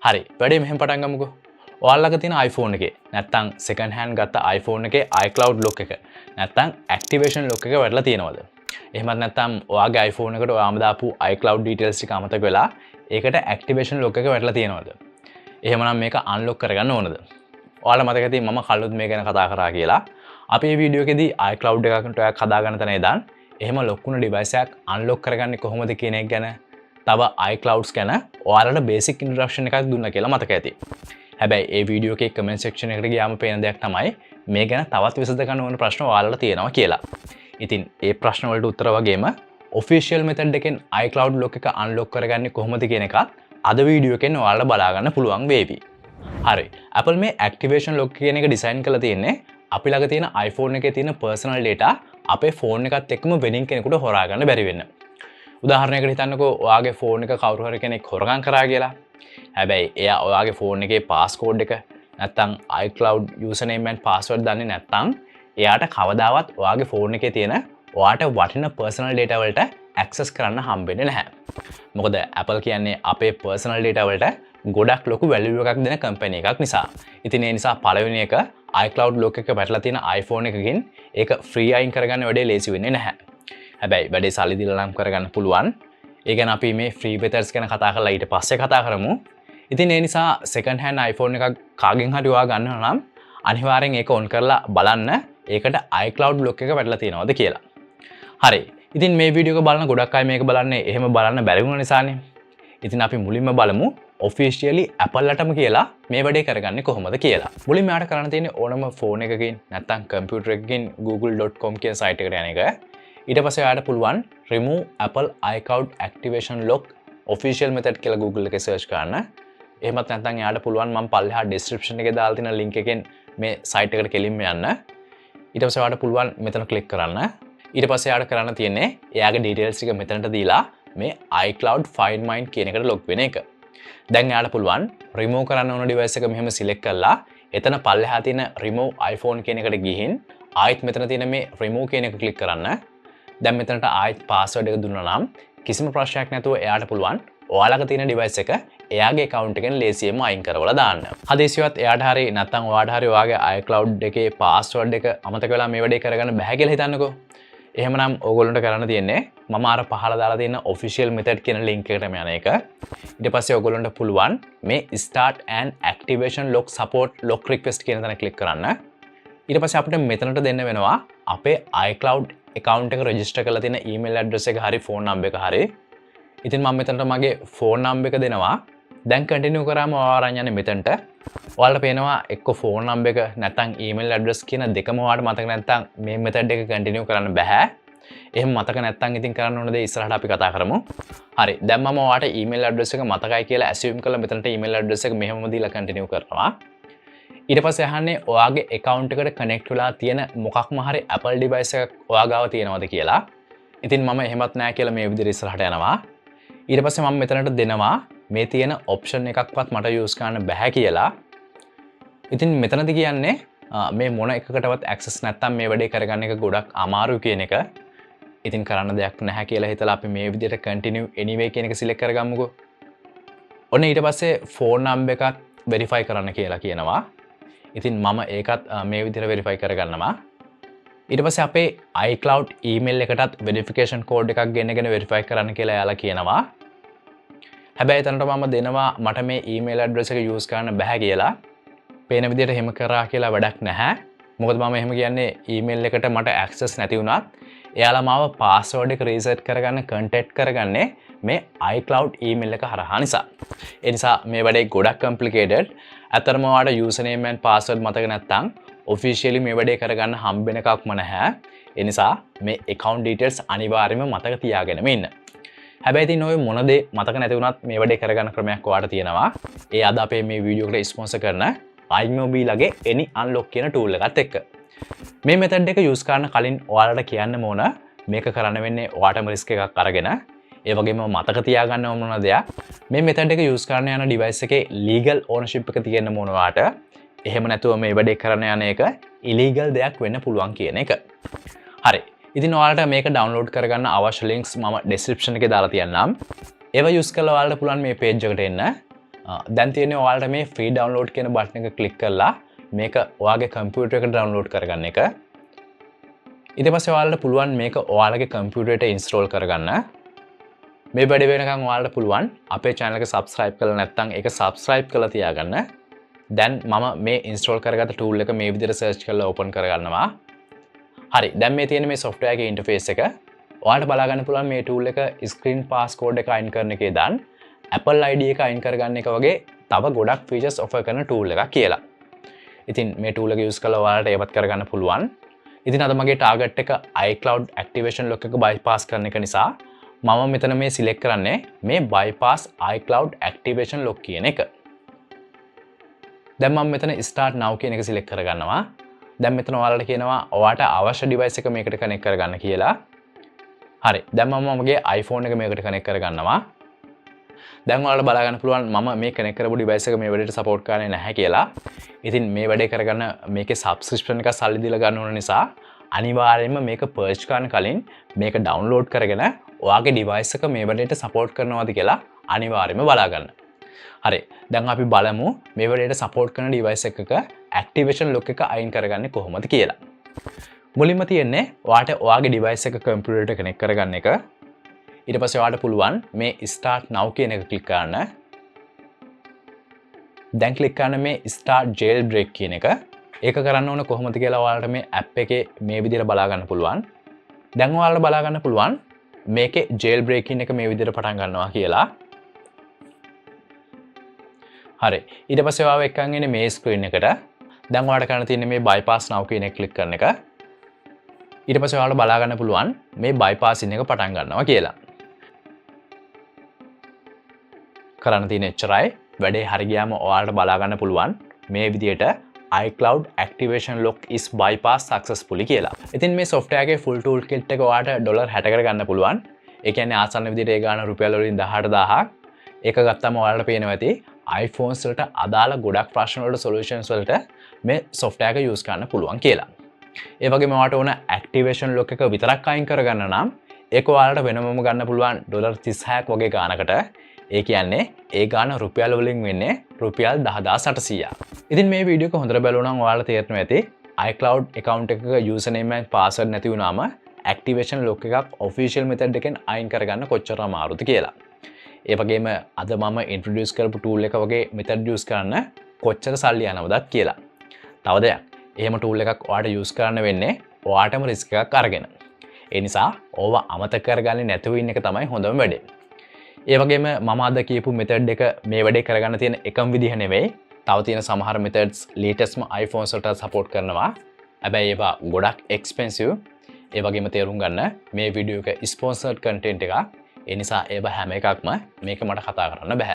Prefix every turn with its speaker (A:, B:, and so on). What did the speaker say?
A: හරි වැඩේ මෙහෙම පටන් ගමුකෝ. ඔයාලගේ තියෙන iPhone එකේ නැත්තම් second hand ගත්ත iPhone එකේ iCloud lock එක නැත්තම් activation lock එක වැටලා තියෙනවද? එහෙමත් නැත්තම් ඔයාගේ iPhone එකට ඔයාම දාපු iCloud details ටික අමතක වෙලා ඒකට activation lock එක වැටලා තියෙනවද? එහෙමනම් මේක unlock කරගන්න ඕනද? ඔයාලා මතක ඇති මම කලින් මේ ගැන කතා කරා කියලා. අපි මේ වීඩියෝ එකේදී iCloud එකකට ඔයා හදාගන්න තැන ඉඳන් එහෙම lock වුණ device එකක් unlock කරගන්නේ කොහොමද කියන එක ගැන තව iClouds ගැන ඔයාලට basic introduction එකක් දුන්නා කියලා මතක ඇති. හැබැයි ඒ වීඩියෝ එකේ comment section එකට ගියාම පේන දෙයක් තමයි මේ ගැන තවත් විසඳ ගන්න ඕන ප්‍රශ්න ඔයාලට තියෙනවා කියලා. ඉතින් ඒ ප්‍රශ්න වලට උත්තර වගේම official method එකෙන් iCloud lock එක unlock කරගන්නේ කොහොමද කියන එකත් අද වීඩියෝ එකෙන් ඔයාලට බලා ගන්න පුළුවන් වේවි. හරි. Apple මේ activation lock කියන එක design කරලා තියෙන්නේ අපි ළඟ තියෙන iPhone එකේ තියෙන personal data අපේ phone එකත් එක්කම වෙනින් කෙනෙකුට හොරා ගන්න බැරි වෙන්න. උදාහරණයකට හිතන්නකෝ ඔයාගේ ෆෝන් එක කවුරු හරි කෙනෙක් හොරගම් කරා කියලා. හැබැයි එයා ඔයාගේ ෆෝන් එකේ පාස්කෝඩ් එක නැත්තම් iCloud username and password දන්නේ නැත්තම් එයාට කවදාවත් ඔයාගේ ෆෝන් එකේ තියෙන ඔයාට වටින personal data වලට access කරන්න හම්බෙන්නේ නැහැ. මොකද Apple කියන්නේ අපේ personal data වලට ගොඩක් ලොකු value එකක් දෙන company එකක් නිසා. ඉතින් ඒ නිසා පළවෙනි එක iCloud lock එක වැටලා තියෙන iPhone එකකින් ඒක free අයින් කරගන්න වැඩේ ලේසි වෙන්නේ නැහැ. හැබැයි වැඩේ සල්ලි දීලා නම් කරගන්න පුළුවන්. ඒ ගැන අපි මේ free methods ගැන කතා කරලා ඊට පස්සේ කතා කරමු. ඉතින් ඒ නිසා second hand iPhone එකක් කාගෙන් හරි ඔයා ගන්නවා නම් අනිවාර්යෙන් ඒක on කරලා බලන්න ඒකට iCloud lock එක වැටලා තියෙනවද කියලා. හරි. ඉතින් මේ වීඩියෝ එක බලන ගොඩක් අය මේක බලන්නේ එහෙම බලන්න බැරි වුණ නිසානේ. ඉතින් අපි මුලින්ම බලමු officially Apple ලටම කියලා මේ වැඩේ කරගන්නේ කොහොමද කියලා. මුලින්ම යාට කරන්න තියෙන්නේ ඕනම phone එකකින් නැත්නම් computer එකකින් google.com කියන site එකට යන එක. ඊට පස්සේ ඔයාලට පුළුවන් remove Apple iCloud activation lock official method කියලා Google එකේ search කරන්න. එහෙමත් නැත්නම් එයාට පුළුවන් මම පල්ලෙහා description එකේ දාලා තියෙන link එකෙන් මේ site එකට කෙලින්ම යන්න. ඊට පස්සේ ඔයාලට පුළුවන් මෙතන click කරන්න. ඊට පස්සේ එයාට කරන්න තියෙන්නේ එයාගේ details ටික මෙතනට දීලා මේ iCloud find mine කියන එකට log වෙන එක. දැන් එයාට පුළුවන් remove කරන්න ඕන device එක මෙහෙම select කරලා එතන පල්ලෙහා තියෙන remove iPhone කියන එකට ගිහින් ආයෙත් මෙතන තියෙන මේ remove කියන එක click කරන්න. දැන් මෙතනට ආයෙත් password එක දුන්නා නම් කිසිම ප්‍රශ්නයක් නැතුව එයාට පුළුවන් ඔයාලගේ තියෙන device එක එයාගේ account එකෙන් ලේසියෙන්ම අයින් කරවලා දාන්න. හදිසියවත් එයාට හරි නැත්නම් ඔයාට හරි ඔයාගේ iCloud එකේ password එක අමතක වෙලා මේ වැඩේ කරගන්න බැහැ කියලා හිතන්නකෝ. එහෙමනම් ඕගොල්ලන්ට කරන්න තියෙන්නේ මම අර පහළ දාලා තියෙන official method කියන link එකටම යන එක. ඊට පස්සේ ඕගොල්ලන්ට පුළුවන් මේ start and activation lock support lock request කියන තැන click කරන්න. ඊට පස්සේ අපිට මෙතනට දෙන්න වෙනවා අපේ iCloud account එක register කරලා තියෙන email address එක හරි phone number එක හරි. ඉතින් මම මෙතනට මගේ phone number එක දෙනවා. දැන් continue කරාම ඔයාලා අරන් යන්නේ මෙතනට. ඔයාලට පේනවා එක්ක phone number එක නැත්නම් email address කියන දෙකම ඔයාලට මතක නැත්නම් මේ method එක continue කරන්න බෑ. එහෙම මතක නැත්නම් ඉතින් කරන්න ඕන දේ ඉස්සරහට අපි කතා කරමු. හරි. දැන් මම ඔයාලට email address එක මතකයි කියලා assume කරලා මෙතනට email address එක මෙහෙමම දීලා continue කරනවා. ඊට පස්සේ අහන්නේ ඔයාගේ account එකට connect වෙලා තියෙන මොකක්ම හරි Apple device එකක් ඔයා ගාව තියෙනවද කියලා. ඉතින් මම එහෙමත් නැහැ කියලා මේ විදිහට ඉස්සරහට යනවා. ඊට පස්සේ මම මෙතනට දෙනවා මේ තියෙන option එකක්වත් මට use කරන්න බෑ කියලා. ඉතින් මෙතනදි කියන්නේ මේ මොන එකකටවත් access නැත්තම් මේ වැඩේ කරගන්න එක ගොඩක් අමාරු කියන එක. ඉතින් කරන්න දෙයක් නැහැ කියලා හිතලා අපි මේ විදිහට continue anyway කියන එක select කරගමුකෝ. ඔන්න ඊට පස්සේ phone number එකත් verify කරන්න කියලා කියනවා. ඉතින් මම ඒකත් මේ විදිහට verify කරගන්නවා. ඊට පස්සේ අපේ iCloud email එකටත් verification code එකක් ගෙන්නගෙන verify කරන්න කියලා එයාලා කියනවා. හැබැයි එතනට මම දෙනවා මට මේ email address එක use කරන්න බෑ කියලා. පේන විදිහට එහෙම කරා කියලා වැඩක් නැහැ. මොකද මම එහෙම කියන්නේ email එකට මට access නැති වුණත් එයාලා මාව password එක reset කරගන්න contact කරගන්නේ මේ iCloud email එක හරහා නිසා. ඒ නිසා මේ වැඩේ ගොඩක් complicated. අතරම ඔයාලට username and password මතක නැත්නම් officially මේ වැඩේ කරගන්න හම්බෙන එකක්ම නැහැ. ඒ නිසා මේ account details අනිවාර්යයෙන්ම මතක තියාගෙනම ඉන්න. හැබැයි ඉතින් ඔය මොන දේ මතක නැති වුණත් මේ වැඩේ කරගන්න ක්‍රමයක් ඔයාලට තියෙනවා. ඒ අද අපේ මේ වීඩියෝ එකට ස්පොන්සර් කරන iMobile ගේ any unlock කියන tool එකත් එක්ක. මේ method එක use කරන්න කලින් ඔයාලට කියන්න ඕන මේක කරන්න වෙන්නේ ඔයාටම risk එකක් අරගෙන ඒ වගේම මතක තියාගන්න ඕන මොන දෙයක් මේ method එක use කරන්න යන device එකේ legal ownership එක තියෙන්න ඕන ඔයාට. එහෙම නැතුව මේ වැඩේ කරන්න යන එක illegal දෙයක් වෙන්න පුළුවන් කියන එක. හරි. ඉතින් ඔයාලට මේක download කරගන්න අවශ්‍ය links මම description එකේ දාලා තියන්නම්. ඒව use කරලා ඔයාලට පුළුවන් මේ page එකට එන්න. දැන් තියෙන්නේ ඔයාලට මේ ෆ්‍රී ඩවුන්ලෝඩ් කියන බටන් එක ක්ලික් කරලා මේක ඔයාගේ කම්පියුටර් එකට ඩවුන්ලෝඩ් කරගන්න එක. ඊට පස්සේ ඔයාලට පුළුවන් මේක ඔයාලගේ කම්පියුටරේට ඉන්ස්ටෝල් කරගන්න. මේ වැඩේ වෙනකන් ඔයාලට පුළුවන් අපේ channel එක subscribe කරලා නැත්නම් ඒක subscribe කරලා තියාගන්න. දැන් මම මේ ඉන්ස්ටෝල් කරගත්ත tool එක මේ විදිහට search කරලා open කරගන්නවා. හරි. දැන් මේ තියෙන මේ software එකේ interface එක ඔයාලට බලා ගන්න පුළුවන් මේ tool එක screen passcode එක අයින් කරන එකේ දාන්න Apple ID එක අයින් කරගන්න එක වගේ තව ගොඩක් features offer කරන tool එකක් කියලා. ඉතින් මේ tool එක use කරලා ඔයාලට ඒවත් කරගන්න පුළුවන්. ඉතින් අද මගේ target එක iCloud activation lock එක bypass කරන එක නිසා මම මෙතන මේ select කරන්නේ මේ bypass iCloud activation lock කියන එක. දැන් මම මෙතන start now කියන එක select කරගන්නවා. දැන් මෙතන ඔයාලට කියනවා ඔයාට අවශ්‍ය device එක මේකට connect කරගන්න කියලා. හරි. දැන් මම මගේ iPhone එක මේකට connect කරගන්නවා. දැන් ඔයාලට බලා ගන්න පුළුවන් මම මේ connect කරපු device එක මේ වැඩේට support කරන්නේ නැහැ කියලා. ඉතින් මේ වැඩේ කරගන්න මේකේ subscription එක සල්ලි දීලා ගන්න ඕන නිසා අනිවාර්යයෙන්ම මේක purchase කරන්න කලින් මේක download කරගෙන ඔයාගේ device එක මේ වැඩේට support කරනවද කියලා අනිවාර්යයෙන්ම බලා ගන්න. හරි. දැන් අපි බලමු මේ වැඩේට support කරන device එකක activation lock එක අයින් කරගන්නේ කොහොමද කියලා. මුලින්ම තියෙන්නේ ඔයාට ඔයාගේ device එක computer එකට connect කරගන්න එක. ඊට පස්සේ ඔයාලට පුළුවන් මේ start now කියන එක click කරන්න. දැන් click කරන්න මේ start jailbreak කියන එක. ඒක කරන්න ඕන කොහොමද කියලා ඔයාලට මේ app එකේ මේ විදිහට බලා ගන්න පුළුවන්. දැන් ඔයාලට බලා ගන්න පුළුවන් මේකේ jailbreaking එක මේ විදිහට පටන් ගන්නවා කියලා. හරි. ඊට පස්සේ ඔයාව එක්කන් එන්නේ මේ screen එකට. දැන් ඔයාලට කරන්න තියෙන්නේ මේ bypass now කියන එක click කරන එක. ඊට පස්සේ ඔයාලට බලා ගන්න පුළුවන් මේ bypassing එක පටන් ගන්නවා කියලා. කරන්න තියෙන එච්චරයි. වැඩේ හරි ගියාම ඔයාලට බලා ගන්න පුළුවන් මේ විදිහට iCloud activation lock is bypass successfully කියලා. ඉතින් මේ software එකේ full tool kit එක ඔයාලට $60කට ගන්න පුළුවන්. ඒ කියන්නේ ආසන්න විදිහට ඒ ගාන රුපියල් වලින් 18000ක්. ඒක ගත්තම ඔයාලට පේනවා ඇති iPhones වලට අදාළ ගොඩක් ප්‍රශ්න වලට solutions වලට මේ software එක use කරන්න පුළුවන් කියලා. ඒ වගේම ඔයාලට ඕන activation lock එක විතරක් අයින් කරගන්න නම් ඒක ඔයාලට වෙනමම ගන්න පුළුවන් $36ක් වගේ ගානකට. ඒ කියන්නේ ඒ ගාන රුපියල් වලින් වෙන්නේ රුපියල් 10800. ඉතින් මේ වීඩියෝ එක හොඳට බලුවා නම් ඔයාලට තේරෙනවා ඇති iCloud account එකක username and password නැති වුණාම activation lock එකක් official method එකෙන් අයින් කරගන්න කොච්චර අමාරුද කියලා. ඒ වගේම අද මම introduce කරපු tool එක වගේ method use කරන්න කොච්චර සල්ලි යනවදත් කියලා. තව දෙයක්. එහෙම tool එකක් ඔයාලට use කරන්න වෙන්නේ ඔයාටම risk එකක් අරගෙන. ඒ නිසා ඕවා අමතක කරගන්නේ නැතුව ඉන්න එක තමයි හොඳම වැඩේ. ඒ වගේම මම අද කියපු method එක මේ වැඩේ කරගන්න තියෙන එකම විදිහ නෙවෙයි. තව තියෙන සමහර methods latestම iPhones වලට support කරනවා. හැබැයි ඒවා ගොඩක් expensive. ඒ වගේම තේරුම් ගන්න මේ වීඩියෝ එක sponsored content එකක්. ඒ නිසා ඒවා හැම එකක්ම මේක මට කතා කරන්න බෑ.